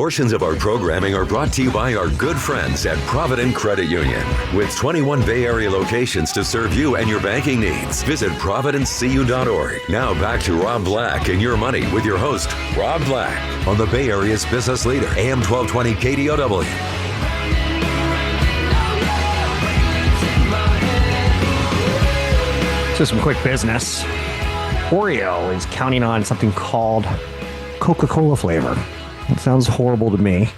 Portions of our programming are brought to you by our good friends at Provident Credit Union. With 21 Bay Area locations to serve you and your banking needs, visit providencecu.org. Now back to Rob Black and Your Money with your host, Rob Black, on the Bay Area's business leader, AM 1220 KDOW. So some quick business. Oreo is counting on something called Coca-Cola flavor. It sounds horrible to me.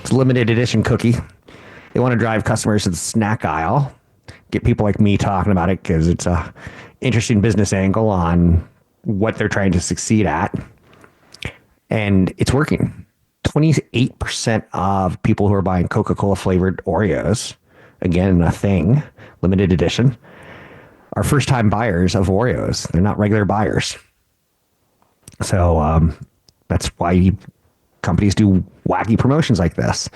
It's a limited edition cookie. They want to drive customers to the snack aisle, get people like me talking about it because it's a interesting business angle on what they're trying to succeed at. And it's working. 28% of people who are buying Coca-Cola flavored Oreos, again, a thing, limited edition, are first-time buyers of Oreos. They're not regular buyers. So that's why companies do wacky promotions like this.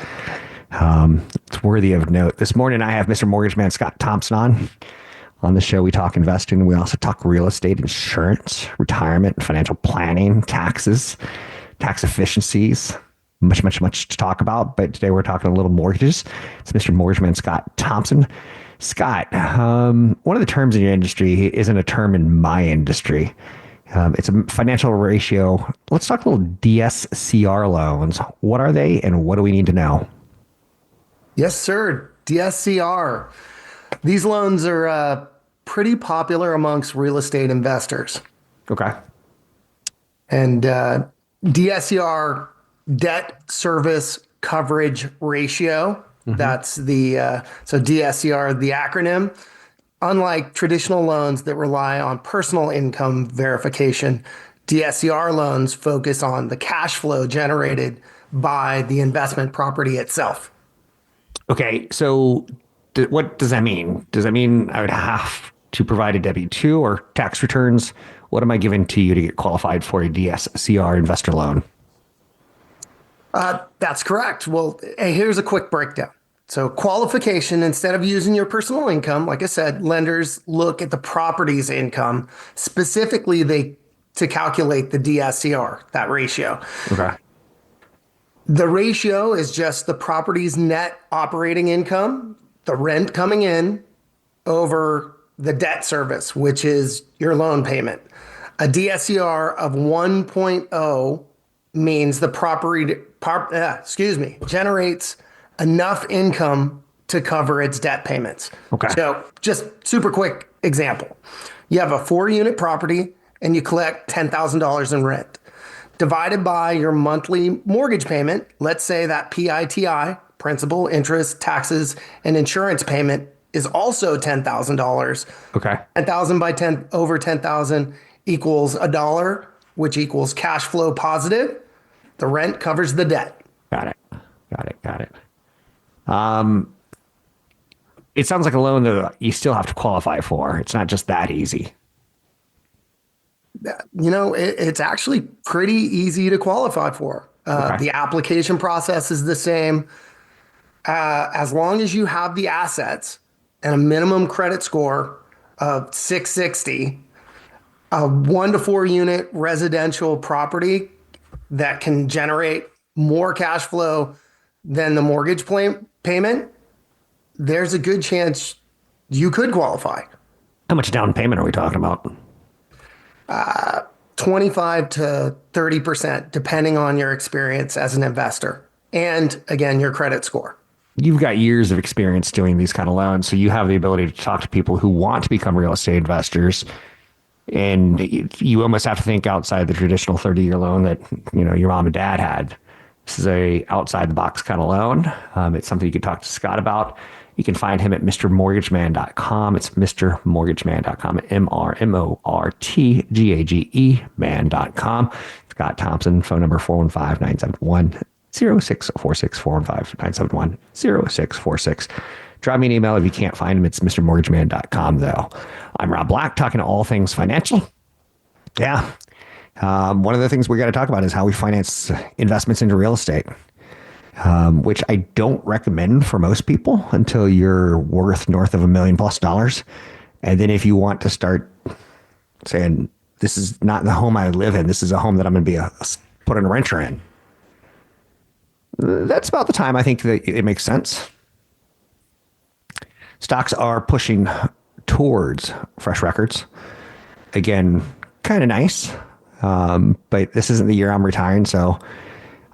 It's worthy of note. This morning, I have Mr. Mortgage Man Scott Thompson on. On the show, we talk investing. We also talk real estate, insurance, retirement, financial planning, taxes, tax efficiencies. Much to talk about. But today, we're talking a little mortgages. It's Mr. Mortgage Man Scott Thompson. Scott, one of the terms in your industry isn't a term in my industry. It's a financial ratio. Let's talk a little DSCR loans. What are they and what do we need to know? Yes, sir. DSCR. These loans are pretty popular amongst real estate investors. Okay. And DSCR, debt service coverage ratio. That's the, so DSCR, the acronym. Unlike traditional loans that rely on personal income verification, DSCR loans focus on the cash flow generated by the investment property itself. Okay, so what does that mean? Does that mean I would have to provide a W-2 or tax returns? What am I giving to you to get qualified for a DSCR investor loan? That's correct. Well, hey, here's a quick breakdown. So qualification, instead of using your personal income, like I said, lenders look at the property's income. Specifically, to calculate the DSCR, that ratio. Okay. The ratio is just the property's net operating income, the rent coming in, over the debt service, which is your loan payment. A DSCR of 1.0 means the property, generates enough income to cover its debt payments. Okay. So just super quick example. You have a 4-unit property and you collect $10,000 in rent. Divided by your monthly mortgage payment, let's say that PITI, principal, interest, taxes, and insurance payment is also $10,000. Okay. 10,000 by 10 over 10,000 equals $1, which equals cash flow positive. The rent covers the debt. Got it. It sounds like a loan that you still have to qualify for. It's not just that easy. You know, it's actually pretty easy to qualify for. Okay. The application process is the same. As long as you have the assets and a minimum credit score of 660, a 1 to 4 unit residential property that can generate more cash flow than the mortgage payment, there's a good chance you could qualify. How much down payment are we talking about? 25 to 30%, depending on your experience as an investor. And again, your credit score. You've got years of experience doing these kind of loans, so you have the ability to talk to people who want to become real estate investors. And you almost have to think outside the traditional 30-year loan that, you know, your mom and dad had. This is a outside the box kind of loan. It's something you can talk to Scott about. You can find him at mrmortgageman.com. It's mrmortgageman.com, MRMORTGAGE man.com. Scott Thompson, phone number 415-971-0646, 415-971-0646. Drop me an email if you can't find him. It's mrmortgageman.com, though. I'm Rob Black, talking to all things financial. Yeah. One of the things we got to talk about is how we finance investments into real estate, which I don't recommend for most people until you're worth north of $1 million+. And then if you want to start saying, this is not the home I live in, this is a home that I'm going to be putting a renter in. that's about the time I think that it makes sense. Stocks are pushing towards fresh records. Again, kind of nice. But this isn't the year I'm retiring, so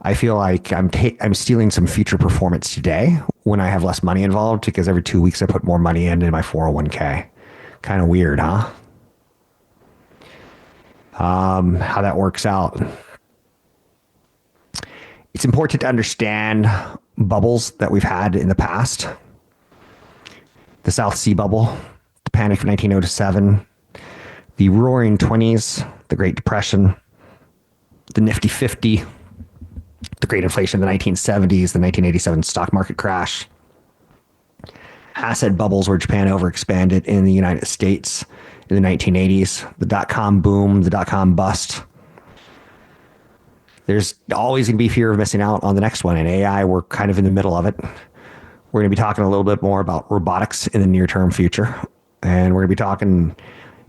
I feel like I'm stealing some future performance today when I have less money involved, because every 2 weeks I put more money in my 401k. Kind of weird, huh? How that works out. It's important to understand bubbles that we've had in the past. The South Sea bubble, the panic of 1907, the roaring 20s, the Great Depression, the Nifty 50, the Great Inflation of the 1970s, the 1987 stock market crash, asset bubbles where Japan overexpanded in the United States in the 1980s, the dot-com boom, the dot-com bust. There's always going to be fear of missing out on the next one. And AI, we're kind of in the middle of it. We're going to be talking a little bit more about robotics in the near-term future. And we're going to be talking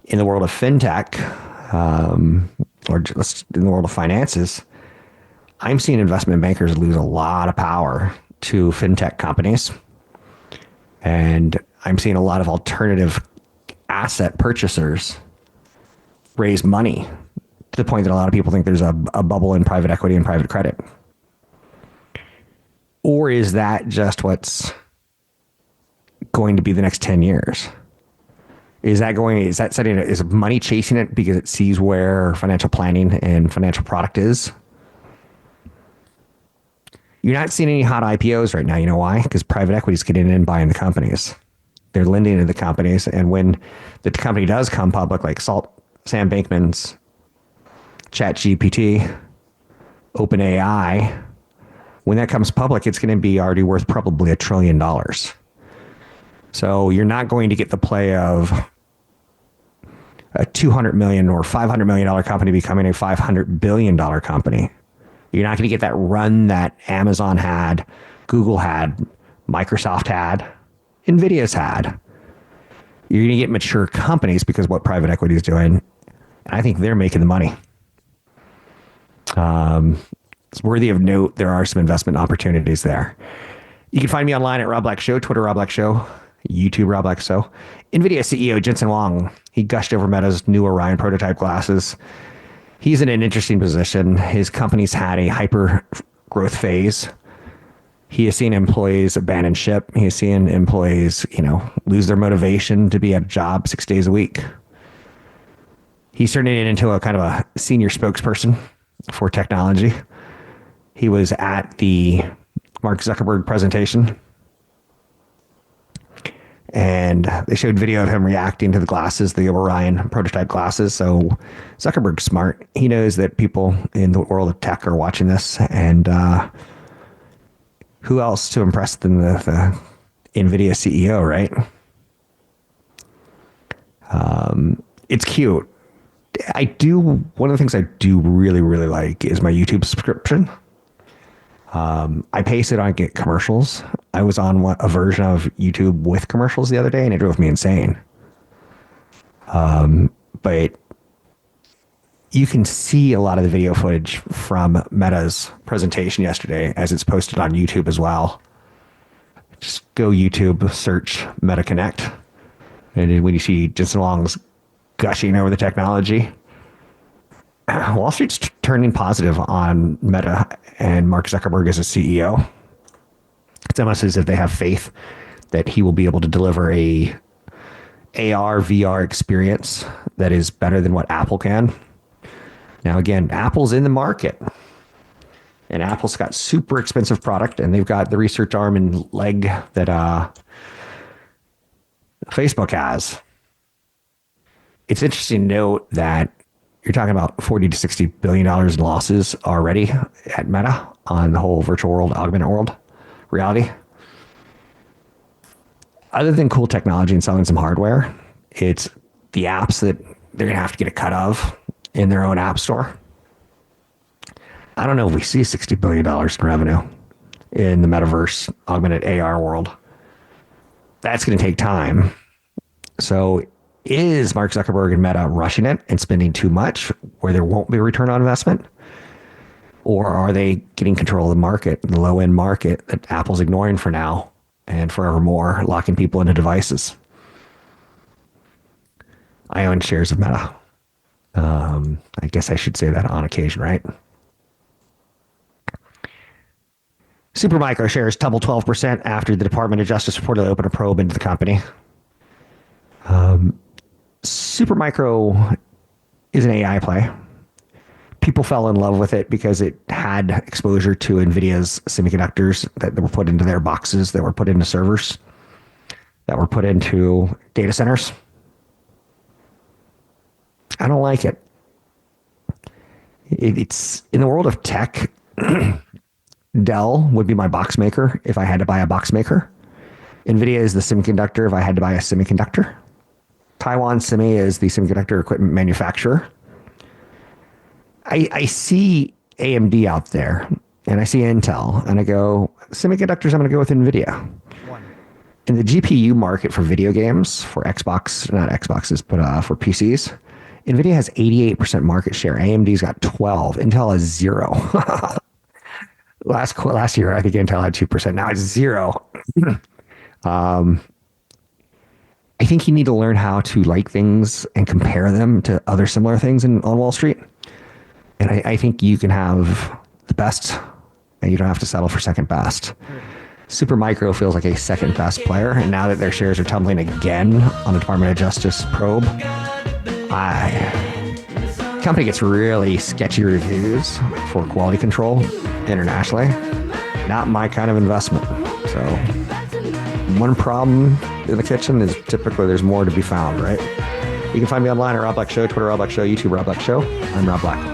in the world of fintech, or just in the world of finances. I'm seeing investment bankers lose a lot of power to fintech companies. And I'm seeing a lot of alternative asset purchasers raise money to the point that a lot of people think there's a bubble in private equity and private credit. Or is that just what's going to be the next 10 years? Is money chasing it because it sees where financial planning and financial product is? You're not seeing any hot IPOs right now. You know why? Because private equity is getting in and buying the companies. They're lending to the companies. And when the company does come public, like Sam Bankman's ChatGPT, OpenAI, when that comes public, it's going to be already worth probably $1 trillion. So you're not going to get the play of a $200 million or $500 million company becoming a $500 billion company. You're not going to get that run that Amazon had, Google had, Microsoft had, NVIDIA's had. You're going to get mature companies because of what private equity is doing. And I think they're making the money. It's worthy of note. There are some investment opportunities there. You can find me online at Rob Black Show, Twitter Rob Black Show, YouTube Rob Black Show. NVIDIA CEO Jensen Huang, he gushed over Meta's new Orion prototype glasses. He's in an interesting position. His company's had a hyper growth phase. He has seen employees abandon ship. He has seen employees, lose their motivation to be at a job 6 days a week. He's turning it into a kind of a senior spokesperson for technology. He was at the Mark Zuckerberg presentation, and they showed video of him reacting to the glasses, the Orion prototype glasses. So Zuckerberg's smart. He knows that people in the world of tech are watching this, and who else to impress than the NVIDIA CEO, right? It's cute. One of the things I do really, really like is my YouTube subscription. I pay so I don't get commercials. I was on a version of YouTube with commercials the other day, and it drove me insane. But you can see a lot of the video footage from Meta's presentation yesterday as it's posted on YouTube as well. Just go YouTube, search Meta Connect. And when you see Jensen Huang's gushing over the technology, Wall Street's turning positive on Meta and Mark Zuckerberg as a CEO. It's almost as if they have faith that he will be able to deliver a AR, VR experience that is better than what Apple can. Now, again, Apple's in the market, and Apple's got super expensive product, and they've got the research arm and leg that Facebook has. It's interesting to note that you're talking about $40 to $60 billion in losses already at Meta on the whole virtual world, augmented world reality. Other than cool technology and selling some hardware, it's the apps that they're going to have to get a cut of in their own app store. I don't know if we see $60 billion in revenue in the metaverse, augmented AR world. That's going to take time. So is Mark Zuckerberg and Meta rushing it and spending too much where there won't be a return on investment? Or are they getting control of the market, the low end market that Apple's ignoring for now and forevermore, locking people into devices? I own shares of Meta. I guess I should say that on occasion, right? Supermicro shares tumbled 12% after the Department of Justice reportedly opened a probe into the company. Supermicro is an AI play. People fell in love with it because it had exposure to NVIDIA's semiconductors that were put into their boxes, that were put into servers, that were put into data centers. I don't like it. It's in the world of tech. Dell would be my box maker if I had to buy a box maker. NVIDIA is the semiconductor if I had to buy a semiconductor. Taiwan Semi is the semiconductor equipment manufacturer. I see AMD out there, and I see Intel, and I go, semiconductors, I'm going to go with NVIDIA. In the GPU market for video games, for Xbox, not Xboxes, but for PCs, NVIDIA has 88% market share. AMD's got 12. Intel has 0. Last year, I think Intel had 2%. Now it's 0. I think you need to learn how to like things and compare them to other similar things on Wall Street. And I think you can have the best, and you don't have to settle for second best. Supermicro feels like a second best player, and now that their shares are tumbling again on the Department of Justice probe, company gets really sketchy reviews for quality control internationally. Not my kind of investment. So one problem in the kitchen is typically there's more to be found, right? You can find me online at Rob Black Show, Twitter Rob Black Show, YouTube Rob Black Show. I'm Rob Black.